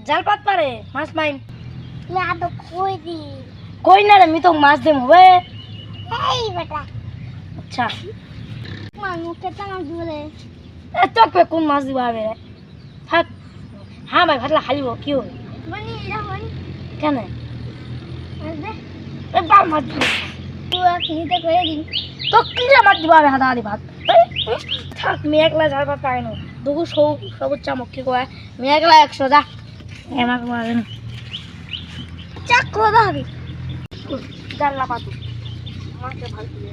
জাল পাত পারে মাছ মাইন না তো কই দি কই না রে মি তো মাছ দেম হবে এই বেটা আচ্ছা মানু কেটা মাছ ধরে এত পে কোন মাছ দিবা হবে রে থাক হ্যাঁ ভাই ভাতলা খালিব কি হবে বনি এরা হন কেন আসবে এ বাল মাছ দিবি তুই এক নিতে করে দিন তো কি রে মাছ দিবা হবে হাতা হাতি ভাত থাক মি একলা জাল পাত পাই না দুগু সবুজ চামক কি কয় মি একলা 100 যা এমাক মারেন চাক কোদা হবে জাল্লা পাতু মাকে ভালো দিয়ে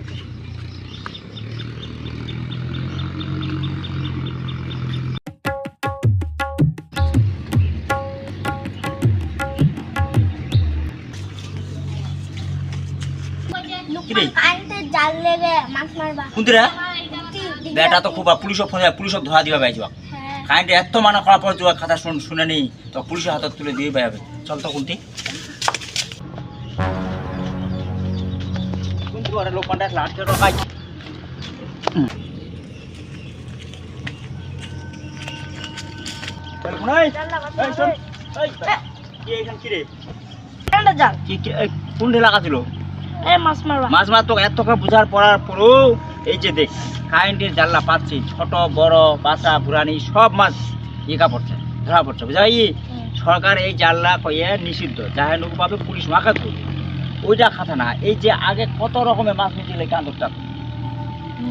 কারেন্টের জাল লেগে মাছ মারবা কুন্দিরা বেটা তো খুব পুলিশ ধরা দিবা ভাই যাবা হ্যাঁ কারেন্ট এত মানা করার পর যাওয়া কথা শুনে নেই তো পুলিশের হাতে তুলে দিয়ে যাবে চল তো কুন্তি কুন্তি ওরা লোক কন্টাক্ট লাস্টে রকাই চল কোনাই এই শোন এই কি এখান কি রে কারেন্টের জাল কি কোন ঢে লাগা ছিল এ মাছ মারবা মাছ মাছ তো এত করে বুঝার পড়ার পরও এই যে দেখ কারেন্টের জানলা পাচ্ছি ছোট বড় বাচ্চা পুরানি সব মাছ ইকা পড়ছে ধরা পড়ছে বুঝাই সরকার এই জানলা কয়ে নিষিদ্ধ যাহে নৌকো পাবে পুলিশ মাখা করবে ওইটা খাতা না এই যে আগে কত রকমের মাছ মিছিল এই কান্দরটা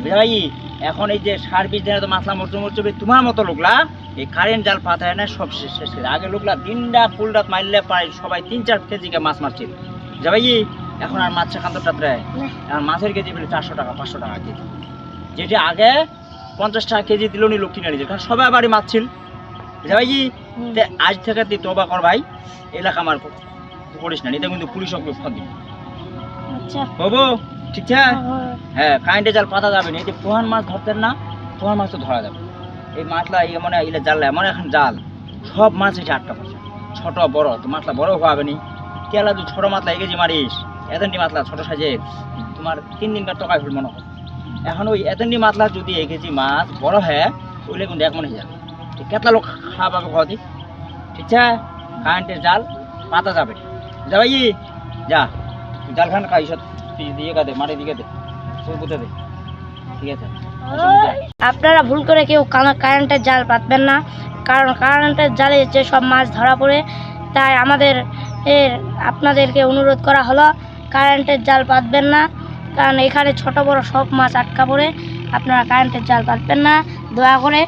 বুঝাই এখন এই যে 20 দিনে তো মাছলা মরচবে তোমার মতো লোকলা এই কারেন্ট জাল পাতায় না সব শেষ আগে লোকলা দিনটা ফুল রাত মারলে প্রায় সবাই 3-4 কেজিকে মাছ মারছিল বুঝাই এখন আর মাছের কান্দরটা প্রায় আর মাছের কেজি বলে 400 টাকা 500 টাকা কেজি যেটা আগে 50 টাকা কেজি দিল নি লক্ষ্মী নারী কারণ সবাই বাড়ি মাছ ছিল ভাই আজ থেকে তুই তবা কর ভাই এলাকা আমার করিস না এটা কিন্তু পুলিশ ফোন দিবি আচ্ছা বাবু ঠিক আছে হ্যাঁ কারেন্টে জাল পাতা যাবে না এই যে পোহান মাছ ধরতেন না পোহান মাছ তো ধরা যাবে এই মাছলা এমন ইলে জাল এমন এখন জাল সব মাছ এসে 8 টাকা ছোট বড় তো মাছলা বড় হবে নি কেলা তুই ছোট মাছলা এই কেজি মারিস এতটি মাছলা ছোট সাইজের তোমার 3 দিন কার টাকা ফেল মনে হয় এখন ওই এতটি মাছলা যদি 1 কেজি মাছ বড় হয় ওইলে কিন্তু এক মনে হয়ে যাবে কেতলা লোক খাওয়া খাওয়া দি ঠিক আছে কারেন্টের জাল পাতা যাবে যা ভাই যা জাল খান খাই সব দিয়ে দে মারি দিকে দে সবুতে দে ঠিক আছে আপনারা ভুল করে কেউ কারেন্টের জাল পাতবেন না কারণ কারেন্টের জালে যে সব মাছ ধরা পড়ে তাই আমাদের আপনাদেরকে অনুরোধ করা হলো কারেন্টের জাল পাতবেন না কারণ এখানে ছোট বড় সব মাছ আটকা পড়ে আপনারা কারেন্টের জাল পাতবেন না দয়া করে